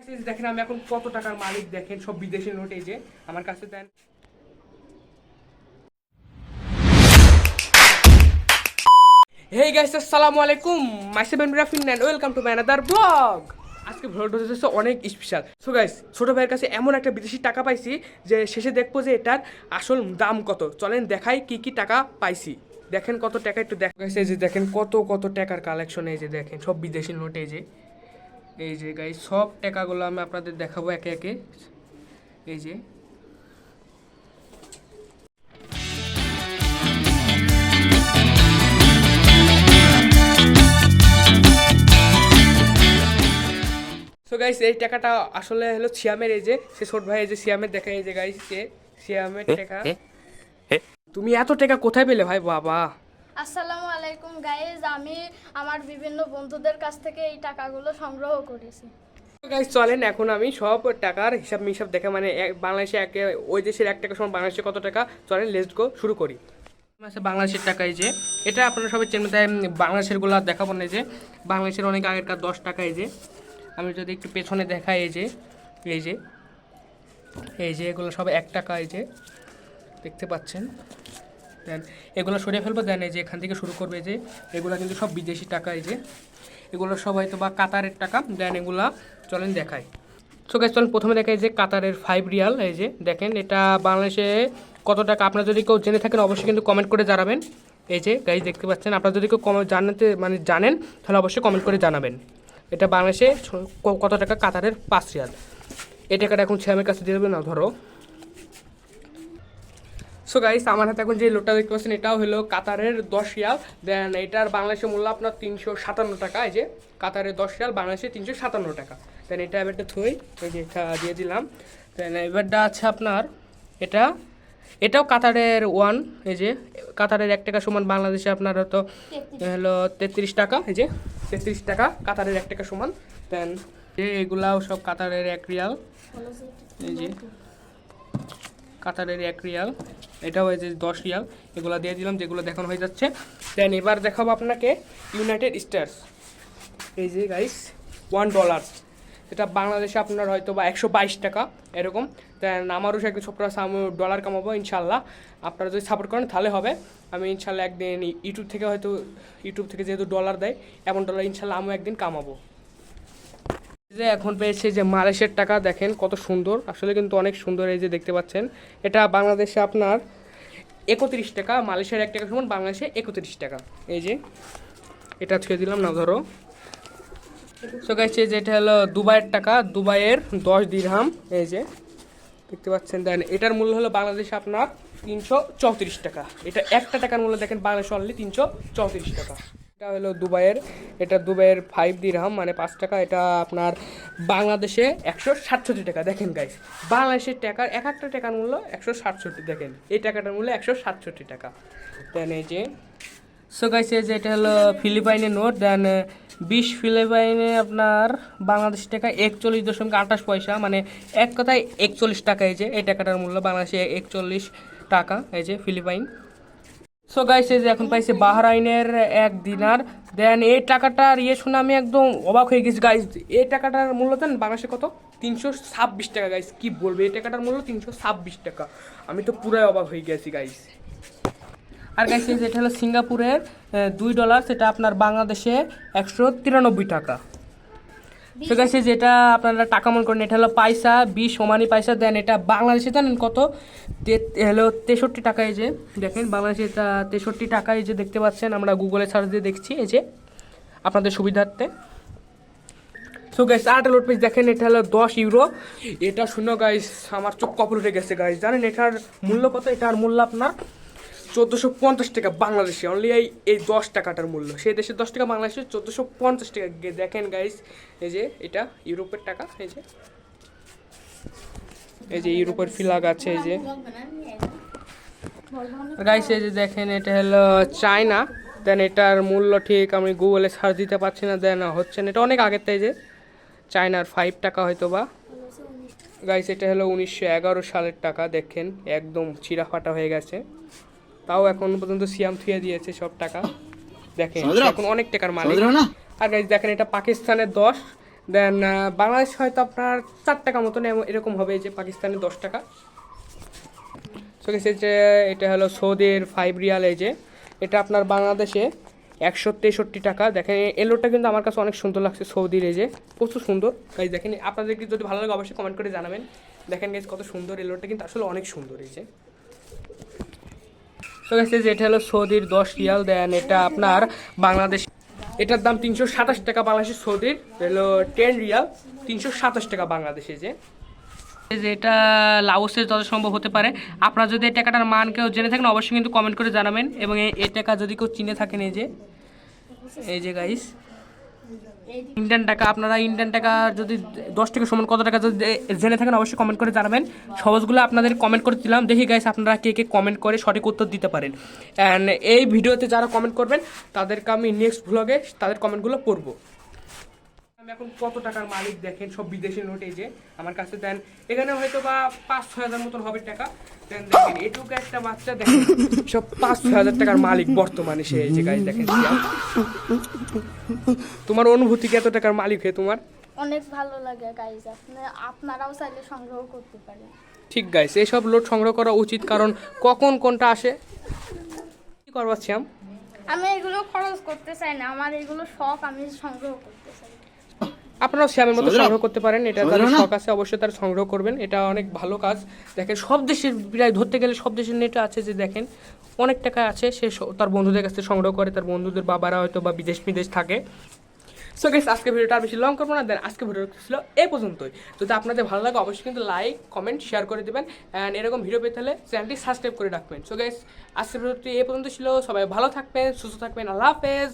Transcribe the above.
দেখেন আমি এখন কত টাকার মালিক, দেখেন সব বিদেশি নোট এই যে আমার কাছে দেন। হেই গাইস, আসসালামু আলাইকুম, myself Rafin and welcome to my another blog. আজকে ভিডিওটা হচ্ছে অনেক স্পেশাল। সো গাইস, ছোট ভাইয়ের কাছে এমন একটা বিদেশি টাকা পাইছি যে শেষে দেখবো যে এটার আসল দাম কত। চলেন দেখাই কি কি টাকা পাইছি। দেখেন কত টাকা, একটু দেখা গেছে যে দেখেন কত কত টাকার কালেকশন। এই যে দেখেন সব বিদেশি নোট এই যে গাইস সব টাকাগুলো আমি আপনাদের দেখাবো একে একে। এই যে সো গাইস, এই টাকাটা আসলে হলো সিয়ামের। এই যে সে ছোট ভাই, এই যে সিয়ামের দেখা, এই যে গাইস সিয়ামের টাকা। তুমি এত টাকা কোথায় পেলে ভাই? বাবা, আসসালামু আলাইকুম গাইজ, আমি আমার বিভিন্ন বন্ধুদের কাছ থেকে এই টাকাগুলো সংগ্রহ করেছি। গাইস চলেন এখন আমি সব টাকার হিসাব মিসাব দেখা, মানে বাংলাদেশে ওই দেশের 1 টাকা সমান বাংলাদেশে কত টাকা। চলেন লেটস গো, শুরু করি। বাংলাদেশের টাকা, এই যে এটা আপনারা সবাই চেন, তাই বাংলাদেশের গুলো দেখাবো না। যে বাংলাদেশের অনেক আগেরকার 10 টাকা। এই যে আমি যদি একটু পেছনে দেখাই, এই যে এই যে এই যে এগুলো সব 1 টাকা। এই যে দেখতে পাচ্ছেন, দেন এগুলো সরিয়ে ফেলবো। দেন এই যে এখান থেকে শুরু করবে, যে এগুলো কিন্তু সব বিদেশি টাকা। এই যে এগুলো সব হয়তো বা কাতারের টাকা। দেন এগুলা চলেন দেখাই। সো গাইস চলেন প্রথমে দেখাই যে কাতারের 5 রিয়াল। এই যে দেখেন এটা বাংলাদেশে কত টাকা। আপনারা যদি কেউ জেনে থাকেন অবশ্যই কিন্তু কমেন্ট করে জানাবেন। এই যে গাইস দেখতে পাচ্ছেন, আপনারা যদি কেউ জানেন তাহলে অবশ্যই কমেন্ট করে জানাবেন এটা বাংলাদেশে কত টাকা। কাতারের 5 রিয়াল। এই টাকাটা এখন ছেলেমের কাছে দিয়ে দেবে না, ধরো। সো গাইস আমার হাতে এখন যে লোটটা দেখতে পাচ্ছেন এটাও হলো কাতারের 10 রিয়াল। দেন এটার বাংলাদেশের মূল্য আপনার 357 টাকা। এই যে কাতারের 10 রিয়াল, বাংলাদেশে 357 টাকা। দেন এটা এবারটা থই, এই যে এটা দিয়ে দিলাম। দেন এবারটা আছে আপনার এটাও কাতারের 1। এই যে কাতারের 1 টাকা সমান বাংলাদেশে আপনার হয়তো হলো 33 টাকা। এই যে 33 টাকা কাতারের 1 টাকা সমান। দেন এগুলাও সব কাতারের 1 রিয়াল। এই যে কাতারের 1 রিয়াল, এটাও এই যে 10 রিয়াল। এগুলো দিয়ে দিলাম যেগুলো দেখানো হয়ে যাচ্ছে। দেন এবার দেখাবো আপনাকে ইউনাইটেড স্টেটস। এই যে গাইস $1, এটা বাংলাদেশে আপনার হয়তো বা 122 টাকা এরকম। দেন আমারও একদিন স্বপ্ন আছে, আমি ডলার কামাবো ইনশাল্লাহ। আপনারা যদি সাপোর্ট করেন তাহলে হবে। আমি ইনশাল্লাহ একদিন ইউটিউব থেকে যেহেতু ডলার দেয়, এমন ডলার ইনশাল্লাহ আমিও একদিন কামাবো। যে এখন পেয়েছে যে মালয়েশিয়ার টাকা, দেখেন কত সুন্দর, আসলে কিন্তু অনেক সুন্দর। এই যে দেখতে পাচ্ছেন এটা বাংলাদেশে আপনার 31 টাকা, মালয়েশিয়ার 1 টাকা সমান বাংলাদেশে 31 টাকা। এই যে এটা ছুঁয়ে দিলাম না, ধরো। সো গাইস এই যে এটা হলো দুবাইয়ের টাকা, দুবাইয়ের 10 দিরহাম। এই যে দেখতে পাচ্ছেন। দেন এটার মূল্য হলো বাংলাদেশে আপনার 334 টাকা। এটা একটা টাকার মূল্য দেখেন বাংলাদেশে অনলি 334 টাকা। এটা হলো এটা দুবাইয়ের 5 দিরহাম, মানে 5 টাকা। এটা আপনার বাংলাদেশে 167 টাকা। দেখেন গাইস বাংলাদেশের টাকার এক একটা টাকার মূল্য 167। দেখেন এই টাকাটার মূল্য 167 টাকা। দেন এই যে সো গাইস এই যে এটা হলো ফিলিপাইনের নোট। দেন 20 ফিলিপাইনে আপনার বাংলাদেশ টাকা 41.28 পয়সা, মানে এক কথায় 41 টাকা। এই যে এই টাকাটার মূল্য বাংলাদেশে 41 টাকা। এই যে ফিলিপাইন। সো গাইস এই যে এখন পাইছে বাহরাইনের 1 দিনার। দেন এই টাকাটার শুনে আমি একদম অবাক হয়ে গেছি গাইস। এই টাকাটার মূল্য দেন বাংলাদেশে কত? 326 টাকা। গাইস কি বলবো, এই টাকাটার মূল্য 326 টাকা। আমি তো পুরাই অবাক হয়ে গেছি গাইস। আর গাইস এই যে এটা হলো সিঙ্গাপুরের $2, সেটা আপনার বাংলাদেশে 193 টাকা। তো গাইস এই যে এটা আপনারা টাকা মনে করেন, এটা হলো পয়সা, 20 ওমানি পয়সা। দেন এটা বাংলাদেশে জানেন কত? হলো 63 টাকা। এই যে দেখেন বাংলাদেশে এটা 63 টাকা। এই যে দেখতে পাচ্ছেন, আমরা গুগলে সার্চ দিয়ে দেখছি এই যে আপনাদের সুবিধার্থে। সো গাইস আরেকটা লোড পেজ দেখেন, এটা হলো 10 ইউরো। এটা শুনো গাইস আমার চোখ কপাল উঠে গেছে গাইস। জানেন এটার মূল্য কত? এটার মূল্য আপনার 1450 টাকা বাংলাদেশে অনলি। এই 10 টাকাটার মূল্য, সেই দেশের 10 টাকা, বাংলাদেশে 1450 টাকা। দেখেন গাইস এই যে এটা ইউরোপের টাকা। এই যে ইউরোপের ফ্ল্যাগ আছে। এই যে গাইস এই যে দেখেন এটা হলো চায়না। দেন এটার মূল্য ঠিক আমি গুগলে সার্চ দিতে পারছি না, দেন হচ্ছে না, এটা অনেক আগের তাই। যে চায়নার 5 টাকা হয়তো বা। গাইস এটা হলো 1911 সালের টাকা। দেখেন একদম চিরা ফাটা হয়ে গেছে, তাও এখন পর্যন্ত সিয়াম থুয়ে দিয়েছে সব টাকা। দেখেন এখন অনেক টাকার মালিক। আর গাইস দেখেন এটা পাকিস্তানের 10। দেন বাংলাদেশ হয়তো আপনার 4 টাকা মতন এরকম হবে, এই যে পাকিস্তানে 10 টাকা। সো গেছে যে এটা হলো সৌদির 5 রিয়াল, এই যে এটা আপনার বাংলাদেশে 163 টাকা। দেখেন এই লোডটা কিন্তু আমার কাছে অনেক সুন্দর লাগছে, সৌদির এই যে প্রচুর সুন্দর গাইজ। দেখেন আপনাদেরকে যদি ভালো লাগে অবশ্যই কমেন্ট করে জানাবেন। দেখেন গাইজ কত সুন্দর এই লোডটা, কিন্তু আসলে অনেক সুন্দর এই যে। তো গেছে যে এটা হলো সৌদির 10 রিয়াল। দেন এটা আপনার বাংলাদেশ, এটার দাম 327 টাকা বাংলাদেশের, সৌদির হলো 10 রিয়াল 327 টাকা বাংলাদেশে। যে এটা লাওসের যত সম্ভব হতে পারে। আপনারা যদি এই টাকাটার মান কেউ জেনে থাকেন অবশ্যই কিন্তু কমেন্ট করে জানাবেন, এবং এই টাকা যদি কেউ চিনে থাকেন এই যে গাইস ইন্ডিয়ান টাকা, আপনারা ইন্ডিয়ান টাকা যদি 10 টাকা সমান কত টাকা যদি জেনে থাকেন অবশ্যই কমেন্ট করে জানাবেন। সহজগুলো আপনাদের কমেন্ট করে দিলাম, দেখি গাইস আপনারা কে কে কমেন্ট করে সঠিক উত্তর দিতে পারেন। অ্যান্ড এই ভিডিওতে যারা কমেন্ট করবেন তাদেরকে আমি নেক্সট ভ্লগে তাদের কমেন্টগুলো পড়বো। আমি এখন কত টাকার মালিক দেখেন, সব বিদেশি নোট এই যে আমার কাছে। দেন এখানে হয়তো বা 5-6 হাজার মতন হবে টাকা। দেন দেখেন এটুকু একটা বাচ্চা দেখেন সব 5-6 হাজার টাকার মালিক বর্তমানে সে, এই যে গাইস দেখেন। তোমার অনুভূতি কত টাকার মালিক হয়ে তোমার? অনেক ভালো লাগে গাইজ, আপনারাও চাইলে সংগ্রহ করতে পারেন। ঠিক গাইস, এইসব লোড সংগ্রহ করা উচিত, কারণ কখন কোনটা আসে। কি করবার শ্যাম? আমি এগুলো খরচ করতে চাই না, আমার এগুলো শখ, আমি সংগ্রহ করতে চাই। আপনারাও শ্যামের মতো সংগ্রহ করতে পারেন, এটা যাদের শখ আছে অবশ্যই তারা সংগ্রহ করবেন, এটা অনেক ভালো কাজ। দেখেন সব দেশের প্রায় ধরতে গেলে সব দেশের নেটে আছে, যে দেখেন অনেক টাকা আছে, সে তার বন্ধুদের কাছে সংগ্রহ করে, তার বন্ধুদের বাবারা হয়তো বা বিদেশ থাকে। সো গাইস আজকে ভিডিওটা আর বেশি লং করবো না, দেন আজকে ভিডিও ছিল এই পর্যন্তই। যদি আপনাদের ভালো লাগে অবশ্যই কিন্তু লাইক কমেন্ট শেয়ার করে দেবেন, অ্যান্ড এরকম ভিডিও পেতে হলে চ্যানেলটি সাবস্ক্রাইব করে রাখবেন। সো গাইস আজকে ভিডিওটি এই পর্যন্ত ছিল, সবাই ভালো থাকবেন, সুস্থ থাকবেন, আল্লাহ হাফেজ।